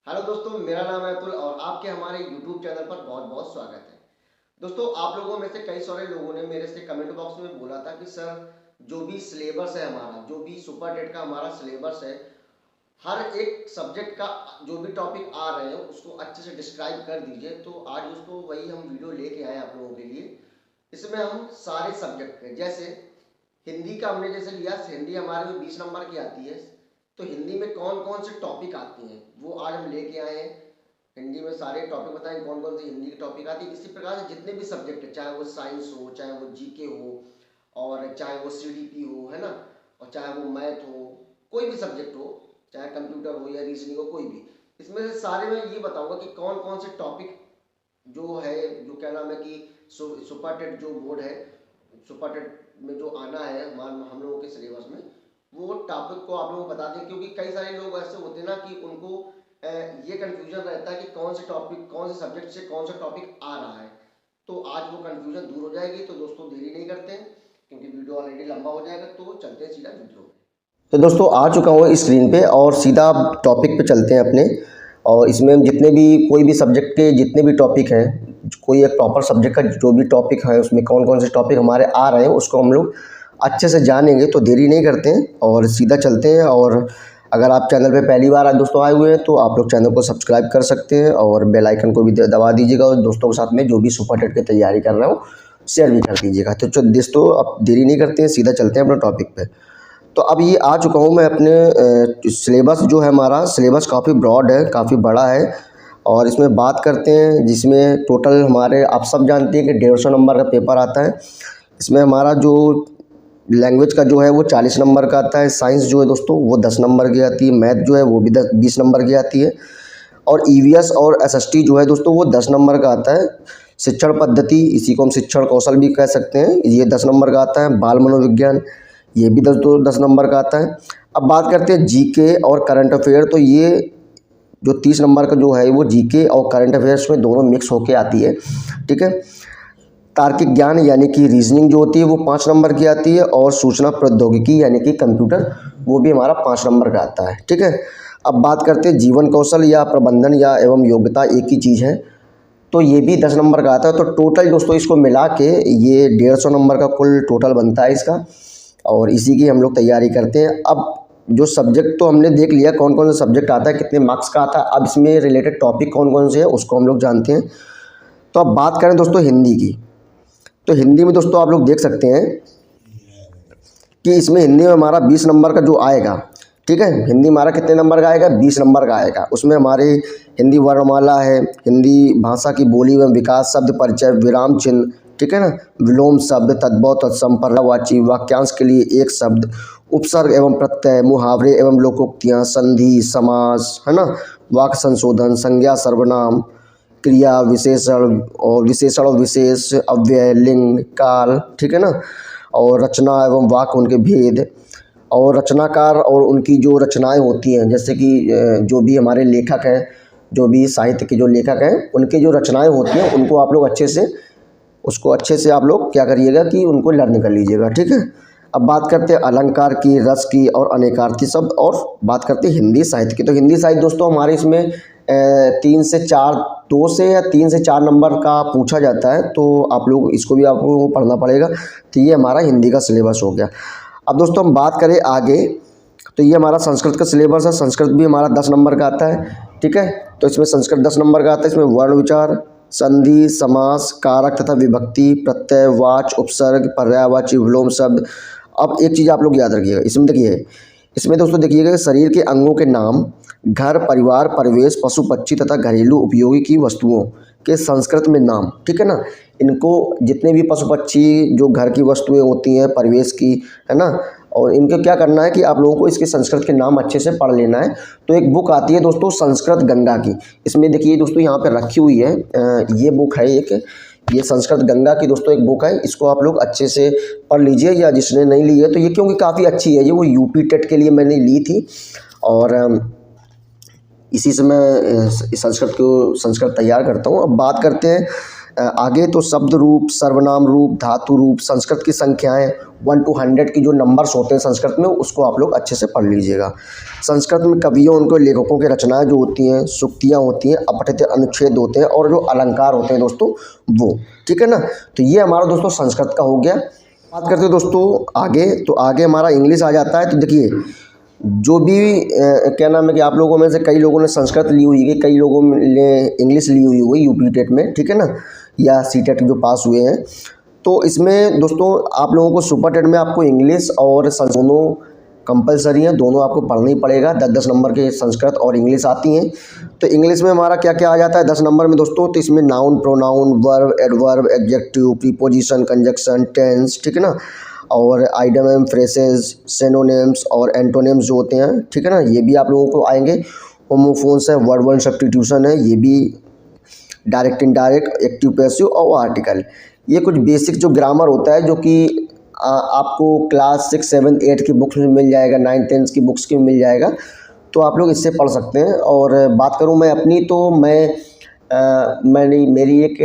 Hello दोस्तों, मेरा नाम है अतुल और आपके हमारे YouTube चैनल पर बहुत बहुत स्वागत है। दोस्तों, आप लोगों में से कई सारे लोगों ने मेरे से कमेंट बॉक्स में बोला था कि सर, जो भी सिलेबस है हमारा, जो भी सुपर टेट का हमारा सिलेबस है, हर एक सब्जेक्ट का जो भी टॉपिक आ रहे हैं उसको अच्छे से डिस्क्राइब कर दीजिए। तो आज दोस्तों वही हम वीडियो लेके आए आप लोगों के लिए। इसमें हम सारे सब्जेक्ट के, जैसे हिंदी का हमने जैसे लिया, हिंदी हमारे में 20 नंबर की आती है, तो हिंदी में कौन कौन से टॉपिक आते हैं वो आज हम लेके आए हैं। हिंदी में सारे टॉपिक बताएं कौन कौन सी हिंदी की टॉपिक आती है। इसी प्रकार से जितने भी सब्जेक्ट है, चाहे वो साइंस हो, चाहे वो जीके हो, और चाहे वो सीडीपी हो, है ना, और चाहे वो मैथ हो, कोई भी सब्जेक्ट हो, चाहे कंप्यूटर हो या रीजनिंग हो, कोई भी, इसमें से सारे में ये बताऊंगा कि कौन कौन से टॉपिक जो है, जो क्या नाम है कि सुपर टेट जो बोर्ड है, सुपर टेट में जो आना है हम लोगों के सिलेबस में, वो टॉपिक को आप लोगों को बता दें। क्योंकि कई सारे लोग ऐसे होते हैं ना कि उनको ये कंफ्यूजन रहता है कि कौन से टॉपिक, कौन से सब्जेक्ट से कौन सा टॉपिक आ रहा है। तो आज वो कंफ्यूजन दूर हो जाएगी। तो दोस्तों देरी नहीं करते हैं, क्योंकि वीडियो ऑलरेडी लंबा हो जाएगा, तो चलते हैं सीधा वीडियो में। तो दोस्तों आ चुका हूँ इस स्क्रीन पे और सीधा टॉपिक पे चलते हैं अपने। और इसमें हम जितने भी, कोई भी सब्जेक्ट के जितने भी टॉपिक हैं, कोई एक प्रॉपर सब्जेक्ट का जो भी टॉपिक है उसमें कौन कौन से टॉपिक हमारे आ रहे हैं उसको हम लोग अच्छे से जानेंगे। तो देरी नहीं करते हैं और सीधा चलते हैं। और अगर आप चैनल पे पहली बार दोस्तों आए हुए हैं तो आप लोग चैनल को सब्सक्राइब कर सकते हैं और बेल आइकन को भी दबा दीजिएगा, और दोस्तों के साथ में जो भी सुपर टेट की तैयारी कर रहे हो शेयर भी कर दीजिएगा। तो दोस्तों अब देरी नहीं करते हैं, सीधा चलते हैं अपने टॉपिक पे। तो अब ये आ चुका हूँ मैं अपने सिलेबस जो है, हमारा सिलेबस काफ़ी ब्रॉड है, काफ़ी बड़ा है। और इसमें बात करते हैं, जिसमें टोटल हमारे, आप सब जानते हैं कि 150 नंबर का पेपर आता है। इसमें हमारा जो लैंग्वेज का जो है वो 40 नंबर का आता है। साइंस जो है दोस्तों वो 10 नंबर की आती है। मैथ जो है वो भी 20 नंबर की आती है। और ईवीएस और एसएसटी जो है दोस्तों वो 10 नंबर का आता है। शिक्षण पद्धति, इसी को हम शिक्षण कौशल भी कह सकते हैं, ये 10 नंबर का आता है। बाल मनोविज्ञान, ये भी 10 नंबर का आता है। अब बात करते हैं जीके और करंट अफेयर। तो ये जो 30 नंबर का जो है वो जीके और करंट अफेयर्स में दोनों मिक्स होके आती है, ठीक है। तार्किक ज्ञान यानी कि रीजनिंग जो होती है वो 5 नंबर की आती है। और सूचना प्रौद्योगिकी यानी कि कंप्यूटर, वो भी हमारा 5 नंबर का आता है, ठीक है। अब बात करते हैं जीवन कौशल या प्रबंधन या एवं योग्यता, एक ही चीज़ है, तो ये भी 10 नंबर का आता है। तो टोटल दोस्तों इसको मिला के ये 150 नंबर का कुल टोटल बनता है इसका, और इसी की हम लोग तैयारी करते हैं। अब जो सब्जेक्ट तो हमने देख लिया कौन कौन सा सब्जेक्ट आता है, कितने मार्क्स का आता है। अब इसमें रिलेटेड टॉपिक कौन कौन से है उसको हम लोग जानते हैं। तो अब बात करें दोस्तों हिंदी की, तो हिंदी में दोस्तों आप लोग देख सकते हैं कि इसमें हिंदी में हमारा 20 नंबर का जो आएगा, ठीक है। हिंदी हमारा कितने नंबर का आएगा? 20 नंबर का आएगा। उसमें हमारी हिंदी वर्णमाला है, हिंदी भाषा की बोली एवं विकास, शब्द परिचय, विराम चिन्ह, ठीक है ना, विलोम शब्द, तद्भव तत्सम, पर्यायवाची, वाक्यांश के लिए एक शब्द, उपसर्ग एवं प्रत्यय, मुहावरे एवं लोकोक्तियाँ, संधि, समास, है ना, वाक्य संशोधन, संज्ञा, सर्वनाम, क्रिया, विशेषण और विशेष, अव्यय, लिंग, काल, ठीक है ना, और रचना एवं वाक्य, उनके भेद, और रचनाकार और उनकी जो रचनाएं होती हैं, जैसे कि जो भी हमारे लेखक हैं, जो भी साहित्य के जो लेखक हैं, उनकी जो रचनाएं होती हैं उनको आप लोग अच्छे से आप लोग क्या करिएगा कि उनको लर्न कर लीजिएगा, ठीक है। अब बात करते हैं अलंकार की, रस की और अनेकार्थी शब्द, और बात करते हैं हिंदी साहित्य की। तो हिंदी साहित्य दोस्तों हमारे इसमें 3 से 4, 2 से या 3 से 4 नंबर का पूछा जाता है, तो आप लोग इसको भी आपको पढ़ना पड़ेगा। तो ये हमारा हिंदी का सिलेबस हो गया। अब दोस्तों हम बात करें आगे, तो ये हमारा संस्कृत का सिलेबस है। संस्कृत भी हमारा 10 नंबर का आता है, ठीक है। तो इसमें संस्कृत 10 नंबर का आता है। इसमें वर्ण विचार, संधि, समास, कारक तथा विभक्ति, प्रत्यय, वाच, उपसर्ग, पर्यायवाची, विलोम शब्द। अब एक चीज़ आप लोग याद रखिएगा, इसमें देखिए, इसमें दोस्तों देखिएगा शरीर के अंगों के नाम, घर, परिवार, परिवेश, पशु पक्षी तथा घरेलू उपयोगी की वस्तुओं के संस्कृत में नाम, ठीक है ना। इनको जितने भी पशु पक्षी जो घर की वस्तुएं होती हैं, परिवेश की, है ना, और इनको क्या करना है कि आप लोगों को इसके संस्कृत के नाम अच्छे से पढ़ लेना है। तो एक बुक आती है दोस्तों संस्कृत गंगा की, इसमें देखिए दोस्तों यहाँ पे रखी हुई है, ये बुक है एक, ये संस्कृत गंगा की दोस्तों एक बुक है। इसको आप लोग अच्छे से पढ़ लीजिए, या जिसने नहीं ली है तो ये, क्योंकि काफ़ी अच्छी है ये, वो यूपी टेट के लिए मैंने ली थी, और इसी से मैं संस्कृत तैयार करता हूँ। अब बात करते हैं आगे तो शब्द रूप, सर्वनाम रूप, धातु रूप, संस्कृत की संख्याएं 1 to 100 की जो नंबर्स होते हैं संस्कृत में, उसको आप लोग अच्छे से पढ़ लीजिएगा। संस्कृत में कवियों, उनको लेखकों की रचनाएं जो होती हैं, सूक्तियाँ होती हैं, अपठित अनुच्छेद होते हैं और जो अलंकार होते हैं दोस्तों वो, ठीक है ना। तो ये हमारा दोस्तों संस्कृत का हो गया। बात करते हैं दोस्तों आगे, तो आगे हमारा इंग्लिश आ जाता है। तो देखिए जो भी क्या नाम है कि आप लोगों में से कई लोगों ने संस्कृत ली हुई है, कई लोगों ने इंग्लिश ली हुई होगी यूपी टेट में, ठीक है ना, या सी टेट जो पास हुए हैं। तो इसमें दोस्तों आप लोगों को सुपर टेट में आपको इंग्लिश और दोनों कंपलसरी हैं, दोनों आपको पढ़ना ही पड़ेगा। 10-10 नंबर के संस्कृत और इंग्लिश आती हैं। तो इंग्लिश में हमारा क्या क्या आ जाता है 10 नंबर में दोस्तों, तो इसमें noun, pronoun, verb, adverb, adjective, preposition, conjunction, tense, ठीक है ना, और आइडम, फ्रेसेस, सिनोनिम्स और एंटोनिम्स जो होते हैं, ठीक है ना, ये भी आप लोगों को आएंगे। होमोफोन्स है, वर्ब वन सब्स्टिट्यूशन है, ये भी डायरेक्ट, इनडायरेक्ट, एक्टिव, पैसिव और आर्टिकल। ये कुछ बेसिक जो ग्रामर होता है जो कि आपको क्लास 6, 7, 8 की बुक्स में मिल जाएगा, 9, 10 की बुक्स में मिल जाएगा, तो आप लोग इससे पढ़ सकते हैं। और बात करूं मैं अपनी, तो मैंने मेरी एक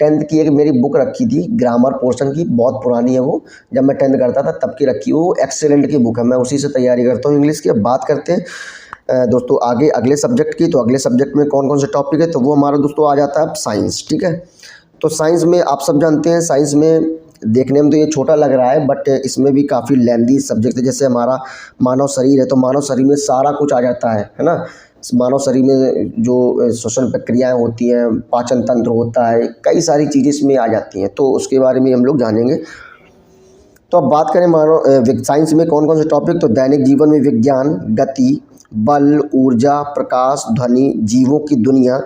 10th की एक मेरी बुक रखी थी ग्रामर पोर्शन की, बहुत पुरानी है वो, जब मैं 10th करता था तब की रखी, वो एक्सेलेंट की बुक है, मैं उसी से तैयारी करता हूँ इंग्लिश की। अब बात करते हैं दोस्तों आगे अगले सब्जेक्ट की। तो अगले सब्जेक्ट में कौन कौन से टॉपिक है, तो वो हमारा दोस्तों आ जाता है साइंस, ठीक है। तो साइंस में आप सब जानते हैं, साइंस में देखने में तो ये छोटा लग रहा है, बट इसमें भी काफ़ी लेंदी सब्जेक्ट है। जैसे हमारा मानव शरीर है, तो मानव शरीर में सारा कुछ आ जाता है ना। मानव शरीर में जो श्वसन प्रक्रियाएं होती हैं, पाचन तंत्र होता है, कई सारी चीज़ें इसमें आ जाती हैं, तो उसके बारे में हम लोग जानेंगे। तो अब बात करें मानव साइंस में कौन कौन से टॉपिक, तो दैनिक जीवन में विज्ञान, गति, बल, ऊर्जा, प्रकाश, ध्वनि, जीवों की दुनिया,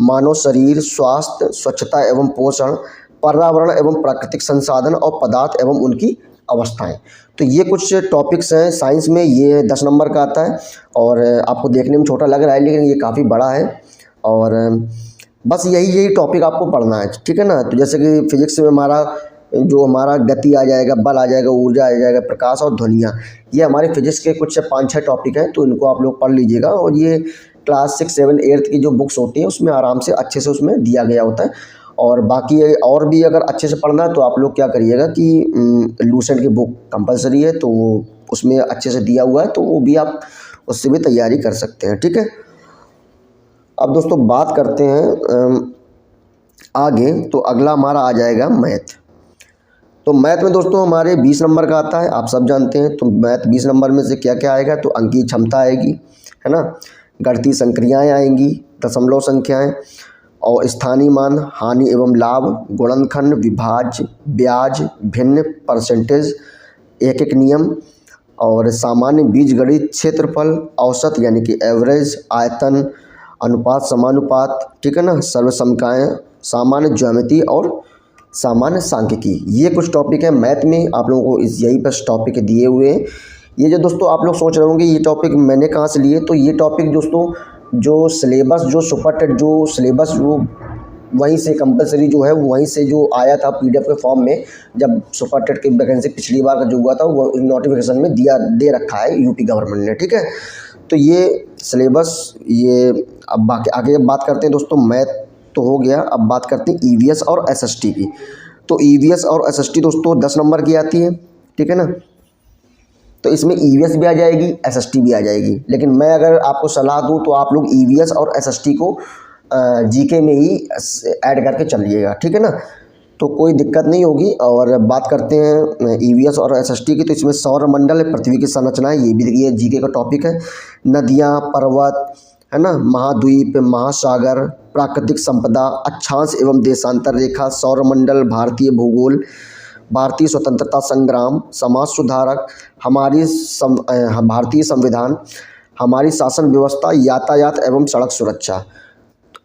मानव शरीर, स्वास्थ्य, स्वच्छता एवं पोषण, पर्यावरण एवं प्राकृतिक संसाधन और पदार्थ एवं उनकी अवस्थाएं। तो ये कुछ टॉपिक्स हैं साइंस में, ये 10 नंबर का आता है। और आपको देखने में छोटा लग रहा है, लेकिन ये काफ़ी बड़ा है। और बस यही टॉपिक आपको पढ़ना है, ठीक है ना। तो जैसे कि फिजिक्स में हमारा गति आ जाएगा, बल आ जाएगा, ऊर्जा आ जाएगा, प्रकाश और ध्वनियाँ, ये हमारे फिजिक्स के कुछ 5-6 टॉपिक हैं, तो इनको आप लोग पढ़ लीजिएगा। और ये क्लास 6, 7, 8 की जो बुक्स होती हैं उसमें आराम से अच्छे से उसमें दिया गया होता है। और बाकी और भी अगर अच्छे से पढ़ना है तो आप लोग क्या करिएगा कि लूसेंट की बुक कंपलसरी है, तो वो उसमें अच्छे से दिया हुआ है, तो वो भी आप उससे भी तैयारी कर सकते हैं, ठीक है। अब दोस्तों बात करते हैं आगे, तो अगला हमारा आ जाएगा मैथ। तो मैथ में दोस्तों हमारे 20 नंबर का आता है, आप सब जानते हैं। तो मैथ 20 नंबर में से क्या क्या आएगा, तो अंकीय क्षमता आएगी, है ना, गणितीय संक्रियाएँ आएंगी, दशमलव संख्याएँ और स्थानीय मान, हानि एवं लाभ, गुणनखंड, विभाज्य, ब्याज, भिन्न, परसेंटेज, एक एक नियम और सामान्य बीजगणित, क्षेत्रफल, औसत यानी कि एवरेज, आयतन, अनुपात, समानुपात, ठीक है ना, सर्वसमकाएँ, सामान्य ज्यामिति और सामान्य सांख्यिकी। ये कुछ टॉपिक है मैथ में, आप लोगों को यही बस टॉपिक दिए हुए हैं। ये जो दोस्तों आप लोग सोच रहे होंगे ये टॉपिक मैंने कहाँ से लिए, तो ये टॉपिक दोस्तों जो सिलेबस, जो सुपर टेट जो सिलेबस वो वहीं से कंपलसरी जो है वहीं से जो आया था PDF के फॉर्म में, जब सुपर टेट की वैकेंसी पिछली बार का जो हुआ था वो नोटिफिकेशन में दे रखा है यूपी गवर्नमेंट ने, ठीक है। तो ये सिलेबस ये अब बाकी आगे बात करते हैं दोस्तों। मैथ तो हो गया, अब बात करते हैं EVS और SST की। तो EVS और SST दोस्तों 10 नंबर की आती है, ठीक है ना। तो इसमें EVS भी आ जाएगी, SST भी आ जाएगी, लेकिन मैं अगर आपको सलाह दूं तो आप लोग EVS और SST को GK में ही ऐड करके चलिएगा, ठीक है ना, तो कोई दिक्कत नहीं होगी। और बात करते हैं EVS और SST की, तो इसमें सौरमंडल, पृथ्वी की संरचना, ये भी ये GK का टॉपिक है। नदियाँ, पर्वत, है ना, महाद्वीप, महासागर, प्राकृतिक संपदा, अक्षांश एवं देशांतर रेखा, सौरमंडल, भारतीय भूगोल, भारतीय स्वतंत्रता संग्राम, समाज सुधारक, भारतीय संविधान, हमारी शासन व्यवस्था, यातायात एवं सड़क सुरक्षा,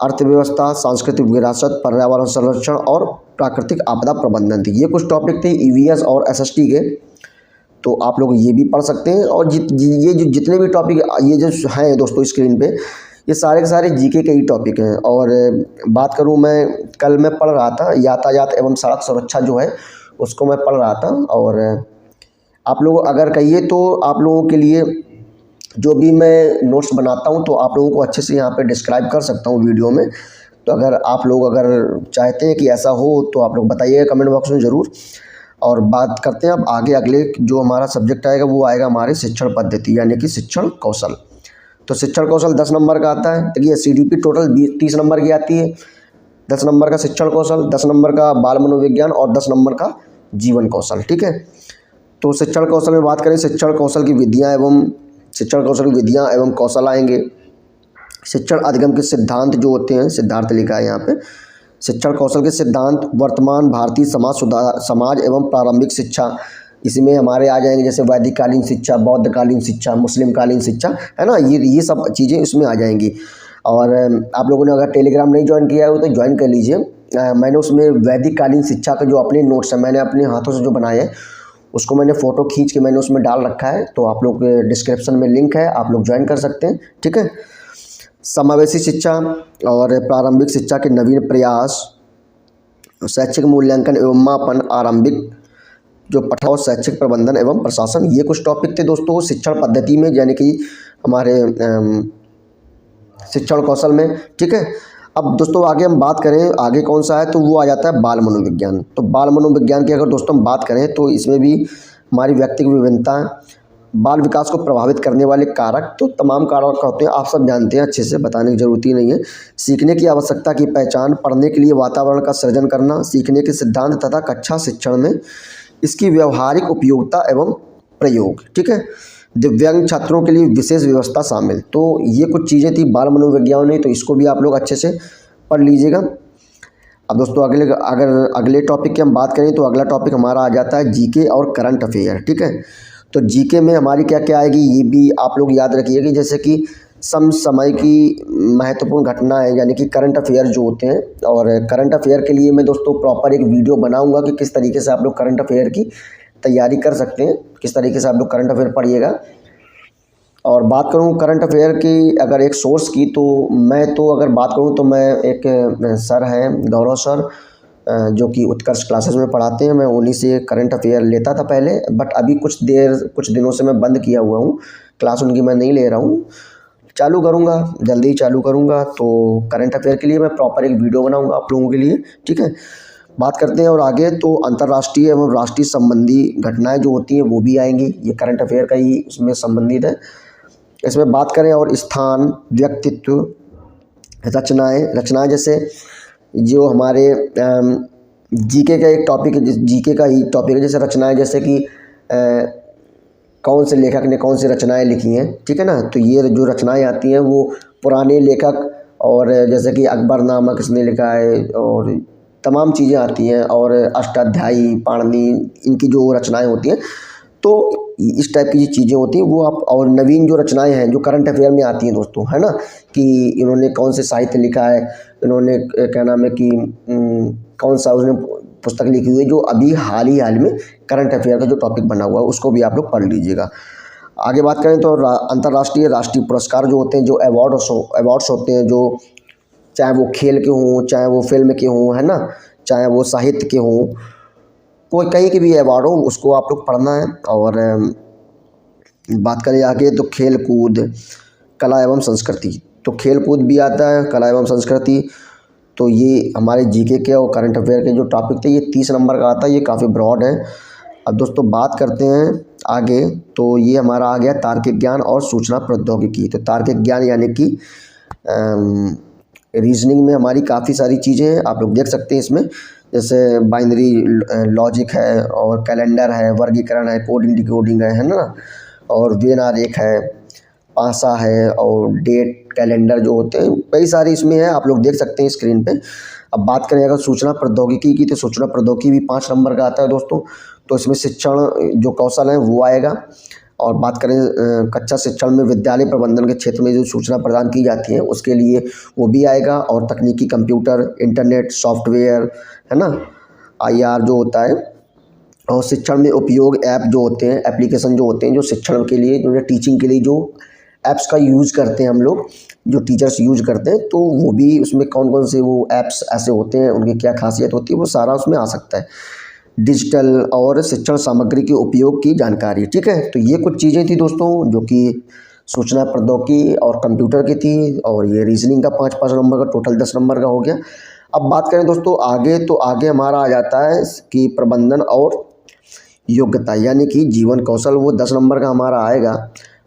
अर्थव्यवस्था, सांस्कृतिक विरासत, पर्यावरण संरक्षण और प्राकृतिक आपदा प्रबंधन थी। ये कुछ टॉपिक थे EVS और SST के, तो आप लोग ये भी पढ़ सकते हैं। और ये जो जितने भी टॉपिक ये जो हैं दोस्तों स्क्रीन पे, ये सारे के सारे GK के ही टॉपिक हैं। और बात करूँ कल मैं पढ़ रहा था यातायात एवं सड़क सुरक्षा जो है उसको मैं पढ़ रहा था। और आप लोग अगर कहिए तो आप लोगों के लिए जो भी मैं नोट्स बनाता हूँ तो आप लोगों को अच्छे से यहाँ पे डिस्क्राइब कर सकता हूँ वीडियो में, तो अगर आप लोग अगर चाहते हैं कि ऐसा हो तो आप लोग बताइएगा कमेंट बॉक्स में ज़रूर। और बात करते हैं अब आगे, अगले जो हमारा सब्जेक्ट आएगा वो आएगा हमारे शिक्षण पद्धति यानी कि शिक्षण कौशल। तो शिक्षण कौशल 10 नंबर का आता है। देखिए CDP टोटल 30 नंबर की आती है। 10 नंबर का शिक्षण कौशल, 10 नंबर का बाल मनोविज्ञान और 10 नंबर का जीवन कौशल। ठीक है, तो शिक्षण कौशल में बात करें, शिक्षण कौशल की विधियाँ एवं कौशल आएंगे। शिक्षण अधिगम के सिद्धांत जो होते हैं, सिद्धार्थ लिखा है यहाँ पे। शिक्षण कौशल के सिद्धांत, वर्तमान भारतीय समाज एवं प्रारंभिक शिक्षा, इसमें हमारे आ जाएंगे जैसे वैदिक कालीन शिक्षा, बौद्ध कालीन शिक्षा, मुस्लिम कालीन शिक्षा, है ना, ये सब चीज़ें इसमें आ जाएंगी। और आप लोगों ने अगर टेलीग्राम नहीं ज्वाइन किया हो तो ज्वाइन कर लीजिए। मैंने उसमें वैदिक कालीन शिक्षा का जो अपने नोट्स हैं, मैंने अपने हाथों से जो बनाए हैं उसको मैंने फ़ोटो खींच के मैंने उसमें डाल रखा है, तो आप लोग डिस्क्रिप्शन में लिंक है, आप लोग ज्वाइन कर सकते हैं। ठीक है, समावेशी शिक्षा और प्रारंभिक शिक्षा के नवीन प्रयास, शैक्षिक मूल्यांकन एवं मापन, आरंभिक जो पठा और शैक्षिक प्रबंधन एवं प्रशासन, ये कुछ टॉपिक थे दोस्तों शिक्षण पद्धति में यानी कि हमारे शिक्षण कौशल में। ठीक है, अब दोस्तों आगे हम बात करें, आगे कौन सा है तो वो आ जाता है बाल मनोविज्ञान। तो बाल मनोविज्ञान की अगर दोस्तों हम बात करें तो इसमें भी हमारी व्यक्तिगत विभिन्नता, बाल विकास को प्रभावित करने वाले कारक, तो तमाम कारक होते हैं, आप सब जानते हैं, अच्छे से बताने की जरूरत ही नहीं है। सीखने की आवश्यकता की पहचान, पढ़ने के लिए वातावरण का सृजन करना, सीखने के सिद्धांत तथा कक्षा शिक्षण में इसकी व्यवहारिक उपयोगिता एवं प्रयोग। ठीक है, दिव्यांग छात्रों के लिए विशेष व्यवस्था शामिल। तो ये कुछ चीज़ें थी बाल मनोविज्ञान में, तो इसको भी आप लोग अच्छे से पढ़ लीजिएगा। अब दोस्तों अगले टॉपिक की हम बात करें तो अगला टॉपिक हमारा आ जाता है जीके और करंट अफेयर। ठीक है, तो जीके में हमारी क्या क्या आएगी ये भी आप लोग याद रखिएगा, जैसे कि समय की महत्वपूर्ण घटनाएं यानी कि करंट अफेयर जो होते हैं। और करंट अफेयर के लिए मैं दोस्तों प्रॉपर एक वीडियो बनाऊंगा कि किस तरीके से आप लोग करंट अफेयर की तैयारी कर सकते हैं, किस तरीके से आप लोग करंट अफेयर पढ़िएगा। और बात करूं करंट अफेयर की अगर एक सोर्स की, तो मैं तो अगर बात करूं तो मैं एक सर हैं गौरव सर, जो कि उत्कर्ष क्लासेस में पढ़ाते हैं, मैं उन्हीं से करंट अफेयर लेता था पहले, बट अभी कुछ दिनों से मैं बंद किया हुआ हूँ, क्लास उनकी मैं नहीं ले रहा हूँ, चालू करूँगा, जल्दी ही चालू करूँगा। तो करंट अफेयर के लिए मैं प्रॉपर एक वीडियो बनाऊँगा आप लोगों के लिए। ठीक है, बात करते हैं और आगे, तो अंतर्राष्ट्रीय एवं राष्ट्रीय संबंधी घटनाएं जो होती हैं वो भी आएंगी, ये करंट अफेयर का ही इसमें संबंधित है। इसमें बात करें और स्थान, व्यक्तित्व, रचनाएं जैसे जो हमारे जीके का एक टॉपिक है, जीके का ही टॉपिक है, जैसे रचनाएं, जैसे कि कौन से लेखक ने कौन सी रचनाएं लिखी हैं। ठीक है ना, तो ये जो रचनाएं आती हैं वो पुराने लेखक, और जैसे कि अकबरनामा किसने लिखा है, और तमाम चीज़ें आती हैं, और अष्टाध्यायी, पाणिनि, इनकी जो रचनाएं होती हैं, तो इस टाइप की चीज़ें होती हैं वो आप। और नवीन जो रचनाएं हैं जो करंट अफेयर में आती हैं दोस्तों, है ना, कि इन्होंने कौन से साहित्य लिखा है, इन्होंने क्या नाम है कि कौन सा उसने पुस्तक लिखी हुई है, जो अभी हाल में करंट अफेयर का जो टॉपिक बना हुआ है उसको भी आप लोग पढ़ लीजिएगा। आगे बात करें तो अंतर्राष्ट्रीय राष्ट्रीय पुरस्कार जो होते हैं, जो अवार्ड्स होते हैं, जो चाहे वो खेल के हों, चाहे वो फिल्म के हों, है ना, चाहे वो साहित्य के हों, कोई कहीं के भी अवार्ड हो, उसको आप लोग पढ़ना है। और बात करें आगे तो खेल कूद, कला एवं संस्कृति, तो खेल कूद भी आता है, कला एवं संस्कृति, तो ये हमारे जीके के और करंट अफेयर के जो टॉपिक थे ये 30 नंबर का आता है, ये काफ़ी ब्रॉड है। अब दोस्तों बात करते हैं आगे, तो ये हमारा आ गया तार्किक ज्ञान और सूचना प्रौद्योगिकी। तो तार्किक ज्ञान यानी कि रीजनिंग में हमारी काफ़ी सारी चीज़ें हैं, आप लोग देख सकते हैं इसमें, जैसे बाइनरी लॉजिक है, और कैलेंडर है, वर्गीकरण है, कोडिंग डिकोडिंग है ना, और वेन आरेख है, पासा है, और डेट कैलेंडर जो होते हैं, कई सारे इसमें है, आप लोग देख सकते हैं स्क्रीन पे। अब बात करें अगर सूचना प्रौद्योगिकी की, तो सूचना प्रौद्योगिकी भी 5 नंबर का आता है दोस्तों, तो इसमें शिक्षण जो कौशल है वो आएगा। और बात करें कक्षा शिक्षण में विद्यालय प्रबंधन के क्षेत्र में जो सूचना प्रदान की जाती है उसके लिए वो भी आएगा। और तकनीकी, कंप्यूटर, इंटरनेट, सॉफ्टवेयर, है ना, IR जो होता है, और शिक्षण में उपयोग ऐप जो होते हैं, एप्लीकेशन जो होते हैं, जो शिक्षण के लिए, जो टीचिंग के लिए जो ऐप्स का यूज़ करते हैं हम लोग, जो टीचर्स यूज़ करते हैं, तो वो भी उसमें कौन कौन से वो ऐप्स ऐसे होते हैं, उनकी क्या खासियत होती है, वो सारा उसमें आ सकता है। डिजिटल और शिक्षण सामग्री के उपयोग की जानकारी। ठीक है, तो ये कुछ चीज़ें थी दोस्तों जो कि सूचना प्रौद्योगिकी और कंप्यूटर की थी, और ये रीजनिंग का 5-5 नंबर का, टोटल 10 नंबर का हो गया। अब बात करें दोस्तों आगे, तो आगे हमारा आ जाता है कि प्रबंधन और योग्यता यानी कि जीवन कौशल, वो 10 नंबर का हमारा आएगा।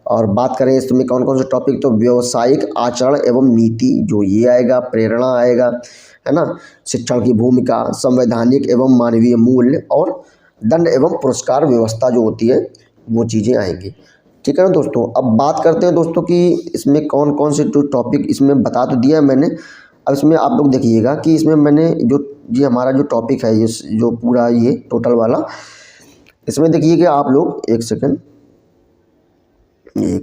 और बात करें इसमें कौन कौन से टॉपिक, तो व्यावसायिक आचरण एवं नीति जो ये आएगा, प्रेरणा आएगा, है ना, शिक्षण की भूमिका, संवैधानिक एवं मानवीय मूल्य, और दंड एवं पुरस्कार व्यवस्था जो होती है वो चीज़ें आएंगी। ठीक है ना दोस्तों। अब बात करते हैं दोस्तों कि इसमें कौन कौन से जो टॉपिक इसमें बता तो दिया है मैंने। अब इसमें आप लोग देखिएगा कि इसमें मैंने जो ये हमारा जो टॉपिक है, ये जो पूरा ये टोटल वाला, इसमें देखिए कि आप लोग एक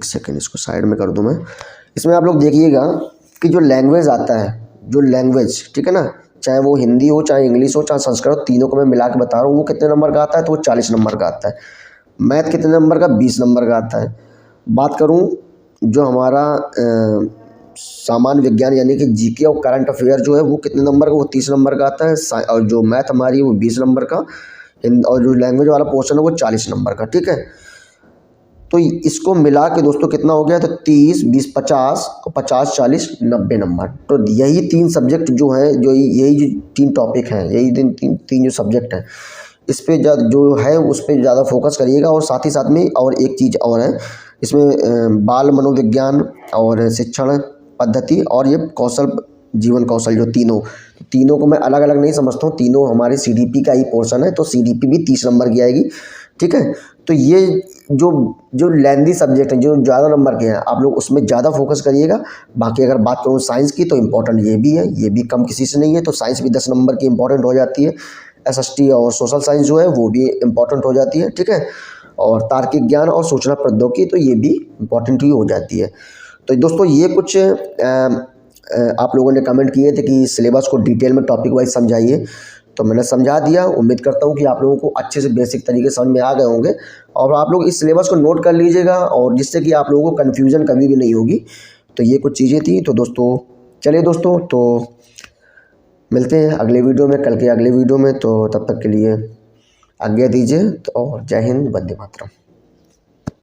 सेकंड इसको साइड में कर दूं मैं। इसमें आप लोग देखिएगा कि जो लैंग्वेज आता है, जो लैंग्वेज, ठीक है ना, चाहे वो हिंदी हो, चाहे इंग्लिश हो, चाहे संस्कृत, तीनों को मैं मिला के बता रहा हूँ, वो कितने नंबर का आता है, तो वो 40 नंबर का आता है। मैथ कितने नंबर का, 20 नंबर का आता है। बात करूँ जो हमारा सामान्य विज्ञान यानी कि जीके और करंट अफेयर जो है वो कितने नंबर का, वो 30 नंबर का आता है। और जो मैथ हमारी वो 20 नंबर का, और जो लैंग्वेज वाला पोर्शन है वो 40 नंबर का। ठीक है, तो इसको मिला के दोस्तों कितना हो गया, तो 30, 20, 50 और 50, 40, 90 नंबर। तो यही 3 सब्जेक्ट जो हैं, जो यही जो 3 टॉपिक हैं, यही तीन जो सब्जेक्ट हैं, इस पे जो है उस पर ज़्यादा फोकस करिएगा। और साथ ही साथ में और एक चीज़ और है इसमें, बाल मनोविज्ञान और शिक्षण पद्धति और ये कौशल, जीवन कौशल, जो तीनों को मैं अलग अलग नहीं समझता हूँ, तीनों हमारे सीडीपी का ही पोर्शन है, तो सीडीपी भी 30 नंबर की आएगी। ठीक है, तो ये जो लेंदी सब्जेक्ट हैं, जो ज़्यादा नंबर के हैं, आप लोग उसमें ज़्यादा फोकस करिएगा। बाकी अगर बात करूँ साइंस की, तो इम्पोर्टेंट ये भी है, ये भी कम किसी से नहीं है, तो साइंस भी 10 नंबर की इंपॉर्टेंट हो जाती है। एसएसटी और सोशल साइंस जो है वो भी इम्पोर्टेंट हो जाती है। ठीक है, और तार्किक ज्ञान और सूचना प्रौद्योगिकी, तो ये भी इम्पोर्टेंट ही हो जाती है। तो दोस्तों ये कुछ आप लोगों ने कमेंट किए थे कि सिलेबस को डिटेल में टॉपिक वाइज समझाइए, तो मैंने समझा दिया। उम्मीद करता हूँ कि आप लोगों को अच्छे से बेसिक तरीके समझ में आ गए होंगे, और आप लोग इस सिलेबस को नोट कर लीजिएगा, और जिससे कि आप लोगों को कन्फ्यूज़न कभी भी नहीं होगी। तो ये कुछ चीज़ें थी। तो दोस्तों चलिए दोस्तों, तो मिलते हैं अगले वीडियो में, कल के अगले वीडियो में। तो तब तक के लिए आज्ञा दीजिए, तो जय हिंद, वंदे मातरम।